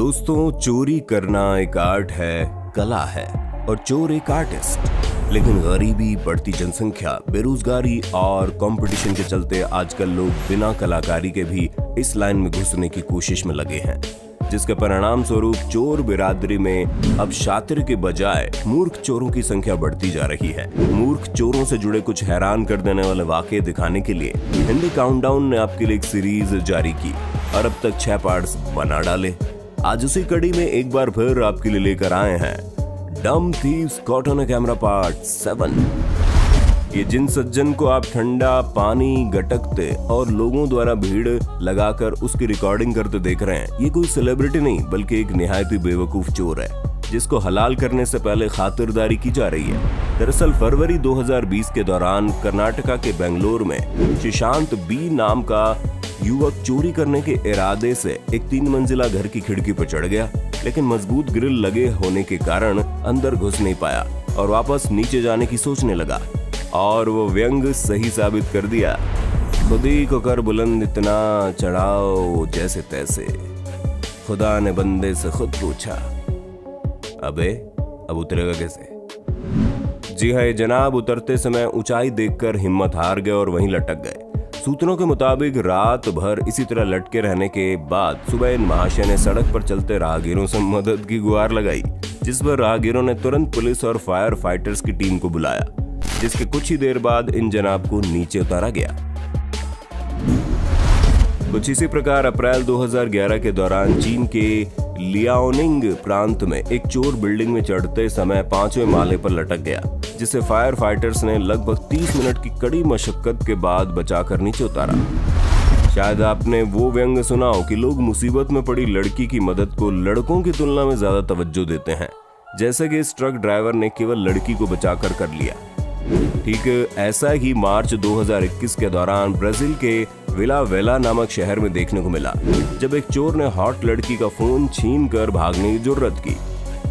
दोस्तों, चोरी करना एक आर्ट है, कला है और चोर एक आर्टिस्ट। लेकिन गरीबी, बढ़ती जनसंख्या, बेरोजगारी और कंपटीशन के चलते आजकल लोग बिना कलाकारी के भी इस लाइन में घुसने की कोशिश में लगे हैं, जिसके परिणाम स्वरूप चोर बिरादरी में अब शातिर के बजाय मूर्ख चोरों की संख्या बढ़ती जा रही है। मूर्ख चोरों से जुड़े कुछ हैरान कर देने वाले वाकये दिखाने के लिए हिंदी काउंटडाउन ने आपके लिए एक सीरीज जारी की और अब तक 6 पार्ट्स बना डाले। आज उसी कड़ी में एक बार फिर आपके लिए लेकर आए हैं डम thieves caught on camera part 7। ये जिन सज्जन को आप ठंडा पानी गटकते और लोगों द्वारा भीड़ लगाकर उसकी रिकॉर्डिंग करते देख रहे हैं, ये कोई सेलिब्रिटी नहीं बल्कि एक निहायत ही बेवकूफ चोर है, जिसको हलाल करने से पहले खातिरदारी की जा रही है। दरअसल फरवरी 2020 के दौरान कर्नाटका के बेंगलोर में सुशांत बी नाम का युवक चोरी करने के इरादे से एक 3 मंजिला घर की खिड़की पर चढ़ गया, लेकिन मजबूत ग्रिल लगे होने के कारण अंदर घुस नहीं पाया और वापस नीचे जाने की सोचने लगा। और वो व्यंग सही साबित कर दिया। खुदी को कर बुलंद इतना चढ़ाओ जैसे तैसे, खुदा ने बंदे से खुद पूछा, अबे अब उतरेगा कैसे? जी हाँ जनाब, उतरते समय ऊंचाई देखकर हिम्मत हार गए और वहीं लटक गए। सूत्रों के मुताबिक रात भर इसी तरह लटके रहने के बाद सुबह इन महाशय ने सड़क पर चलते राहगीरों से मदद की गुहार लगाई, जिस पर राहगीरों ने तुरंत पुलिस और फायर फाइटर्स की टीम को बुलाया, जिसके कुछ ही देर बाद इन जनाब को नीचे उतारा गया। कुछ इसी प्रकार अप्रैल 2011 के दौरान चीन के लियाओनिंग प्रांत में एक चोर बिल्डिंग में चढ़ते समय 5वें माले पर लटक गया, जिसे फायर फाइटर्स ने लगभग 30 मिनट की कड़ी मशक्कत के बाद बचाकर नीचे उतारा। शायद आपने वो व्यंग सुना हो कि लोग मुसीबत में पड़ी लड़की की मदद को लड़कों की तुलना में ज्यादा तवज्जो देते हैं, जैसे कि इस ट्रक ड्राइवर ने केवल लड़की को बचाकर कर लिया। ठीक ऐसा ही मार्च 2021 के दौरान ब्राजील के विला वेला नामक शहर में देखने को मिला, जब एक चोर ने हॉट लड़की का फोन छीन कर भागने की जुर्रत की।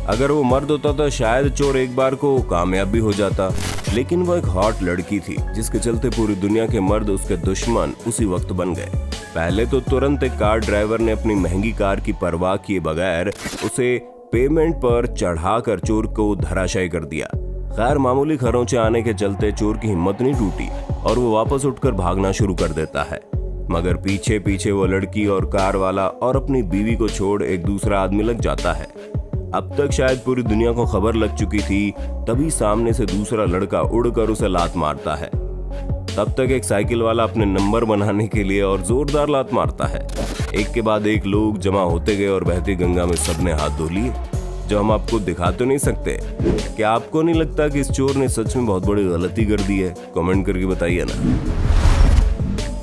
अगर वो मर्द होता तो शायद चोर एक बार को कामयाब भी हो जाता, लेकिन वो एक हॉट लड़की थी, जिसके चलते पूरी दुनिया के मर्द उसके दुश्मन उसी वक्त बन गए। पहले तो तुरंत एक कार ड्राइवर ने अपनी महंगी कार की परवाह किए बगैर उसे पेमेंट पर चढ़ाकर चोर को धराशायी कर दिया। खैर मामूली खरोंचे आने के चलते चोर की हिम्मत नहीं टूटी और वो वापस उठकर भागना शुरू कर देता है, मगर पीछे पीछे वो लड़की और कार वाला और अपनी बीवी को छोड़ एक दूसरा आदमी लग जाता है। अब तक शायद पूरी दुनिया को खबर लग चुकी थी, तभी सामने से दूसरा लड़का उड़कर उसे लात मारता है। तब तक एक साइकिल वाला अपने नंबर बनाने के लिए और जोरदार लात मारता है। एक के बाद एक लोग जमा होते गए और बहती गंगा में सबने हाथ धो लिए, जो हम आपको दिखा तो नहीं सकते। क्या आपको नहीं लगता कि इस चोर ने सच में बहुत बड़ी गलती कर दी है? कमेंट करके बताइए ना।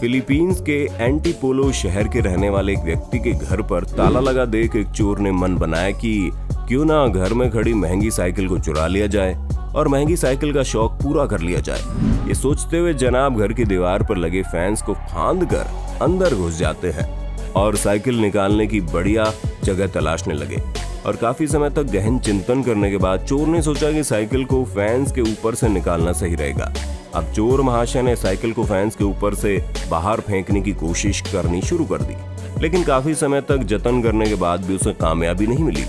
फिलीपींस के एंटीपोलो शहर के रहने वाले एक व्यक्ति के घर पर ताला लगा देख एक चोर ने मन बनाया कि क्यों ना घर में खड़ी महंगी साइकिल को चुरा लिया जाए और महंगी साइकिल का शौक पूरा कर लिया जाए। ये सोचते हुए जनाब घर की दीवार पर लगे फैंस को फांद कर अंदर घुस जाते हैं और साइकिल निकालने की बढ़िया जगह तलाशने लगे। और काफी समय तक गहन चिंतन करने के बाद चोर ने सोचा कि साइकिल को फैंस के ऊपर से निकालना सही रहेगा। अब चोर महाशय ने साइकिल को फैंस के ऊपर से बाहर फेंकने की कोशिश करनी शुरू कर दी, लेकिन काफी समय तक जतन करने के बाद भी उसे कामयाबी नहीं मिली।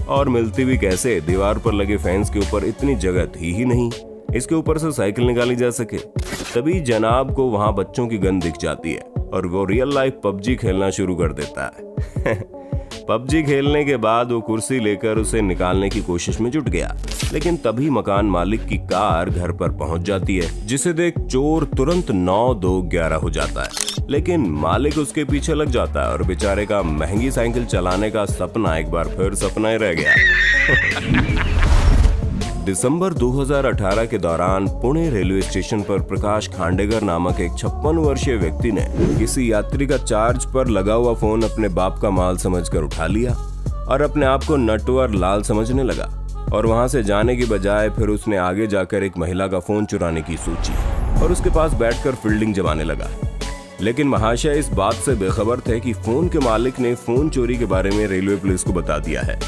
और मिलती भी कैसे? दीवार पर लगे फैंस के ऊपर इतनी जगह थी ही नहीं इसके ऊपर से साइकिल निकाली जा सके। तभी जनाब को वहां बच्चों की गन दिख जाती है और वो रियल लाइफ पबजी खेलना शुरू कर देता है। पबजी खेलने के बाद वो कुर्सी लेकर उसे निकालने की कोशिश में जुट गया, लेकिन तभी मकान मालिक की कार घर पर पहुंच जाती है, जिसे देख चोर तुरंत 9-2-11 हो जाता है। लेकिन मालिक उसके पीछे लग जाता है और बेचारे का महंगी साइकिल चलाने का सपना एक बार फिर सपना ही रह गया। दिसंबर 2018 के दौरान पुणे रेलवे स्टेशन पर प्रकाश खांडेकर नामक एक 56 वर्षीय व्यक्ति ने किसी यात्री का चार्ज पर लगा हुआ फोन अपने बाप का माल समझकर उठा लिया और अपने आप को नटवर लाल समझने लगा और वहां से जाने की बजाय फिर उसने आगे जाकर एक महिला का फोन चुराने की सोची और उसके पास बैठकर फील्डिंग जमाने लगा। लेकिन महाशय इस बात से बेखबर थे कि फोन के मालिक ने फोन चोरी के बारे में रेलवे पुलिस को बता दिया है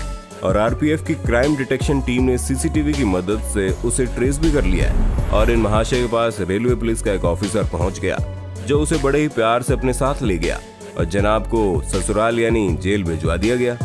और आरपीएफ की क्राइम डिटेक्शन टीम ने सीसीटीवी की मदद से उसे ट्रेस भी कर लिया है। और इन महाशय के पास रेलवे पुलिस का एक ऑफिसर पहुंच गया, जो उसे बड़े ही प्यार से अपने साथ ले गया और जनाब को ससुराल यानी जेल भिजवा दिया गया।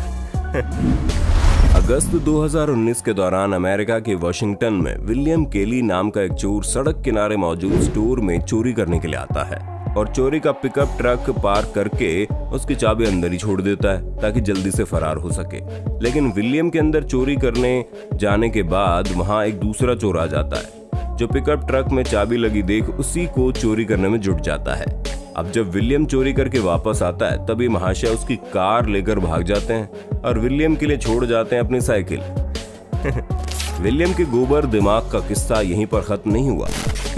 अगस्त 2019 के दौरान अमेरिका के वाशिंगटन में विलियम केली नाम का एक चोर सड़क किनारे मौजूद स्टोर में चोरी करने के लिए आता है और चोरी का पिकअप ट्रक पार्क करके उसकी चाबी अंदर ही छोड़ देता है ताकि जल्दी से फरार हो सके। लेकिन विलियम के अंदर चोरी करने जाने के बाद वहां एक दूसरा चोर आ जाता है जो पिकअप ट्रक में चाबी लगी देख उसी को चोरी करने में जुट जाता है। अब जब विलियम चोरी करके वापस आता है तभी महाशय उसकी कार लेकर भाग जाते हैं और विलियम के लिए छोड़ जाते हैं अपनी साइकिल। विलियम के गोबर दिमाग का किस्सा यहीं पर खत्म नहीं हुआ।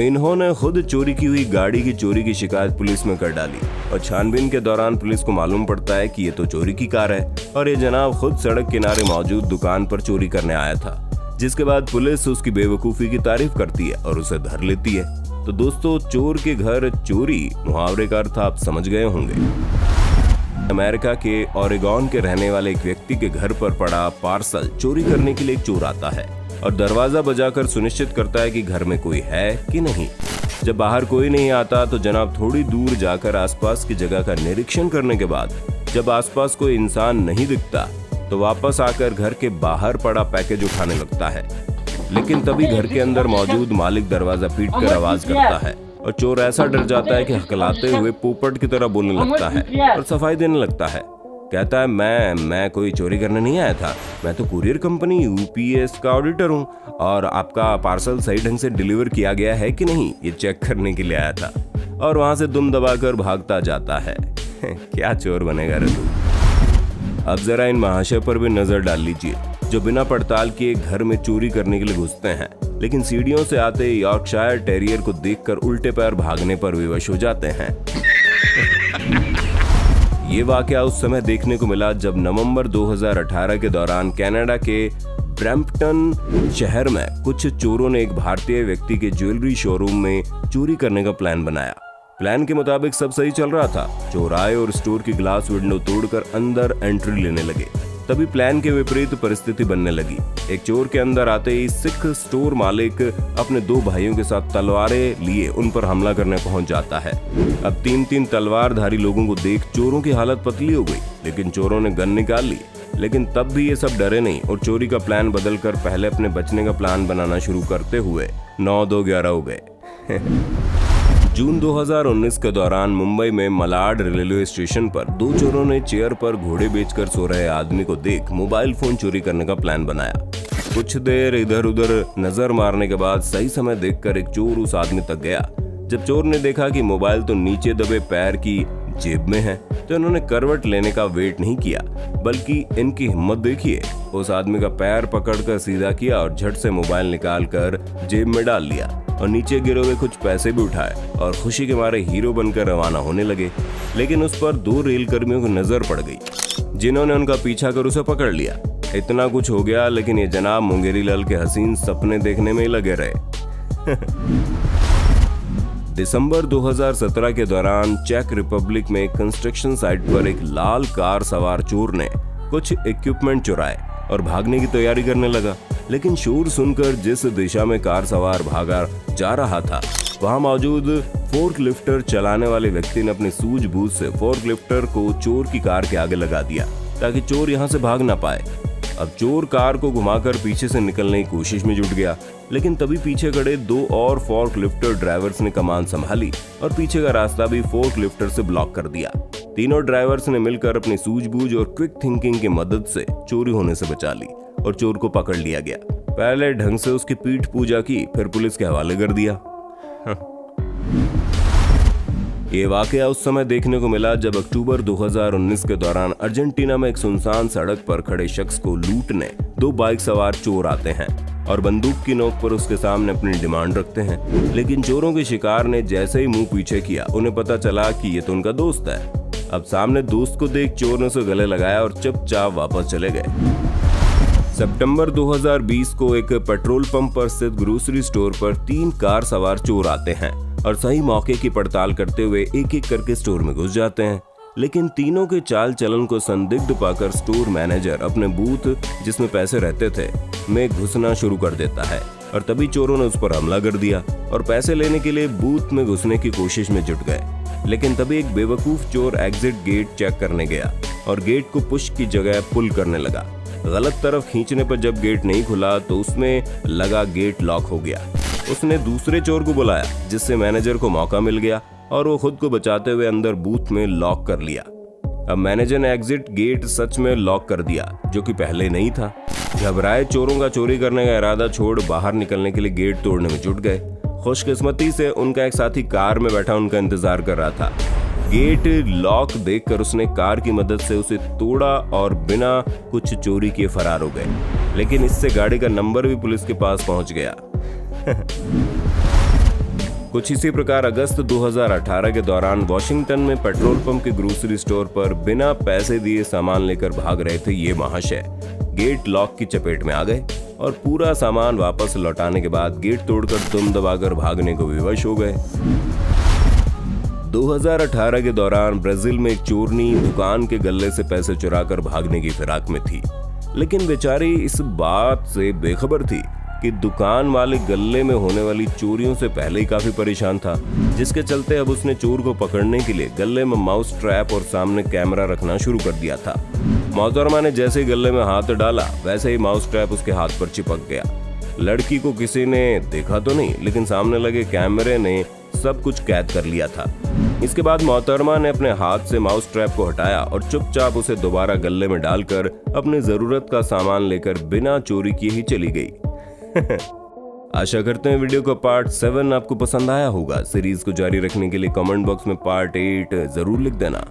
इन्होंने खुद चोरी की हुई गाड़ी की चोरी की शिकायत पुलिस में कर डाली और छानबीन के दौरान पुलिस को मालूम पड़ता है कि ये तो चोरी की कार है और ये जनाब खुद सड़क किनारे मौजूद दुकान पर चोरी करने आया था। जिसके बाद पुलिस उसकी बेवकूफी की तारीफ करती है और उसे धर लेती है। तो दोस्तों, चोर के घर चोरी मुहावरे का अर्थ आप समझ गए होंगे। अमेरिका के ओरेगॉन के रहने वाले एक व्यक्ति के घर पर पड़ा पार्सल चोरी करने के लिए एक चोर आता है और दरवाजा बजाकर सुनिश्चित करता है कि घर में कोई है कि नहीं। जब बाहर कोई नहीं आता तो जनाब थोड़ी दूर जाकर आसपास की जगह का निरीक्षण करने के बाद जब आसपास कोई इंसान नहीं दिखता तो वापस आकर घर के बाहर पड़ा पैकेज उठाने लगता है। लेकिन तभी घर के अंदर मौजूद मालिक दरवाजा पीटकर आवाज करता है और चोर ऐसा डर जाता है कि हकलाते हुए पोपट की तरह बोलने लगता है और सफाई देने लगता है। कहता है मैं कोई चोरी करने नहीं आया था, मैं तो कुरियर कंपनी यूपीएस का ऑडिटर हूँ और आपका पार्सल सही ढंग से डिलीवर किया गया है कि नहीं ये चेक करने के लिए आया था। और वहां से दुम दबाकर भागता जाता है। क्या चोर बनेगा रे तू। अब जरा इन महाशय पर भी नजर डाल लीजिए जो बिना पड़ताल किए घर में चोरी करने के लिए घुसते हैं लेकिन सीढ़ियों से आते यॉर्कशायर टेरियर को देखकर उल्टे पैर भागने पर विवश हो जाते हैं। ये वाकया उस समय देखने को मिला जब नवंबर 2018 के दौरान कनाडा के ब्रैम्पटन शहर में कुछ चोरों ने एक भारतीय व्यक्ति के ज्वेलरी शोरूम में चोरी करने का प्लान बनाया। प्लान के मुताबिक सब सही चल रहा था। चोर आए और स्टोर की ग्लास विंडो तोड़कर अंदर एंट्री लेने लगे। तभी प्लान के विपरीत परिस्थिति बनने लगी। एक चोर के अंदर आते ही सिख स्टोर मालिक अपने दो भाइयों के साथ तलवारें लिए उन पर हमला करने पहुंच जाता है। अब तीन तलवारधारी लोगों को देख चोरों की हालत पतली हो गई लेकिन चोरों ने गन निकाल ली। लेकिन तब भी ये सब डरे नहीं और चोरी का प्लान बदलकर पहले अपने बचने का प्लान बनाना शुरू करते हुए 9-2-11 हो गए। जून 2019 के दौरान मुंबई में मलाड रेलवे स्टेशन पर दो चोरों ने चेयर पर घोड़े बेचकर सो रहे आदमी को देख मोबाइल फोन चोरी करने का प्लान बनाया। कुछ देर इधर उधर नजर मारने के बाद सही समय देखकर एक चोर उस आदमी तक गया। जब चोर ने देखा कि मोबाइल तो नीचे दबे पैर की जेब में है तो इन्होंने करवट लेने का वेट नहीं किया बल्कि इनकी हिम्मत देखिए। उस आदमी का पैर पकड़कर सीधा किया और झट से मोबाइल निकालकर जेब में डाल लिया और नीचे गिरे हुए कुछ पैसे भी उठाए और खुशी के मारे हीरो बनकर रवाना होने लगे। लेकिन उस पर दो रेल कर्मियों को नजर पड़ गई जिन्होंने उनका पीछा कर उसे पकड़ लिया। इतना कुछ हो गया लेकिन ये जनाब मुंगेरी लाल के हसीन सपने देखने में ही लगे रहे। दिसंबर 2017 के दौरान चेक रिपब्लिक में कंस्ट्रक्शन साइट पर एक लाल कार सवार चोर ने कुछ इक्विपमेंट चुराए और भागने की तैयारी करने लगा। लेकिन शोर सुनकर जिस दिशा में कार सवार भागा जा रहा था वहां मौजूद फोर्कलिफ्टर चलाने वाले व्यक्ति ने अपनी सूझबूझ से फोर्कलिफ्टर को चोर की कार के आगे लगा दिया ताकि चोर यहां से भाग ना पाए। अब चोर कार को घुमाकर पीछे से निकलने की कोशिश में जुट गया लेकिन तभी पीछे खड़े दो और फोर्कलिफ्टर ड्राइवर्स ने कमान संभाली और पीछे का रास्ता भी फोर्कलिफ्टर से ब्लॉक कर दिया। तीनों ड्राइवर्स ने मिलकर अपनी सूझबूझ और क्विक थिंकिंग की मदद से चोरी होने से बचा ली और चोर को पकड़ लिया गया। पहले ढंग से उसकी पीठ पूजा की फिर पुलिस के हवाले कर दिया। ये वाकया उस समय देखने को मिला जब अक्टूबर 2019 के दौरान अर्जेंटीना में एक सुनसान सड़क पर खड़े शख्स को लूटने दो बाइक सवार चोर आते हैं और बंदूक की नोक पर उसके सामने अपनी डिमांड रखते हैं। लेकिन चोरों के शिकार ने जैसे ही मुंह पीछे किया उन्हें पता चला कि ये तो उनका दोस्त है। अब सामने दोस्त को देख चोर ने उसे गले लगाया और चुपचाप वापस चले गए। सितंबर 2020 को एक पेट्रोल पंप पर स्थित ग्रोसरी स्टोर पर 3 कार सवार चोर आते हैं और सही मौके की पड़ताल करते हुए एक एक करके स्टोर में घुस जाते हैं। लेकिन तीनों के चाल चलन को संदिग्ध पाकर स्टोर मैनेजर अपने बूथ जिसमें पैसे रहते थे में घुसना शुरू कर देता है और तभी चोरों ने उस पर हमला कर दिया और पैसे लेने के लिए बूथ में घुसने की कोशिश में जुट गए। लेकिन तभी एक बेवकूफ चोर एग्जिट गेट चेक करने गया और गेट को पुश की जगह पुल करने लगा। गलत तरफ खींचने पर जब गेट नहीं खुला तो उसमें लगा गेट लॉक हो गया। उसने दूसरे चोर को बुलाया, जिससे मैनेजर को मौका मिल गया और वो खुद को बचाते हुए अंदर बूथ में लॉक कर लिया। अब मैनेजर ने एग्जिट गेट सच में लॉक कर दिया, जो कि पहले नहीं था। घबराए चोरों का चोरी करने का इरादा छोड़ बाहर निकलने के लिए गेट तोड़ने में जुट गए। खुशकिस्मती से उनका एक साथी कार में बैठा उनका इंतजार कर रहा था। गेट लॉक देखकर उसने कार की मदद से उसे तोड़ा और बिना कुछ चोरी किए फरार हो गए। लेकिन इससे गाड़ी का नंबर भी पुलिस के पास पहुंच गया। कुछ इसी प्रकार अगस्त 2018 के दौरान वॉशिंगटन में पेट्रोल पंप के ग्रोसरी स्टोर पर बिना पैसे दिए सामान लेकर भाग रहे थे ये महाशय गेट लॉक की चपेट में आ गए और पूरा सामान वापस लौटाने के बाद गेट तोड़कर दुम दबाकर भागने को विवश हो गए। 2018 के दौरान ब्राजील में एक चोरनी दुकान के गल्ले से पैसे चुराकर भागने की फिराक में थी, लेकिन बेचारी इस बात से बेखबर थी कि दुकान वाले गल्ले में होने वाली चोरियों से पहले ही काफी परेशान था, जिसके चलते अब उसने चोर को पकड़ने के लिए गल्ले में माउस ट्रैप और सामने कैमरा रखना शुरू कर दिया था। मोहतरमा ने जैसे ही गल्ले में हाथ डाला वैसे ही माउस ट्रैप उसके हाथ पर चिपक गया। लड़की को किसी ने देखा तो नहीं, लेकिन सामने लगे कैमरे ने सब कुछ कैद कर लिया था। इसके बाद मोहतरमा ने अपने हाथ से माउस ट्रैप को हटाया और चुपचाप उसे दोबारा गल्ले में डालकर अपनी जरूरत का सामान लेकर बिना चोरी किए ही चली गई। आशा करते हैं वीडियो का पार्ट 7 आपको पसंद आया होगा। सीरीज को जारी रखने के लिए कमेंट बॉक्स में पार्ट 8 जरूर लिख देना।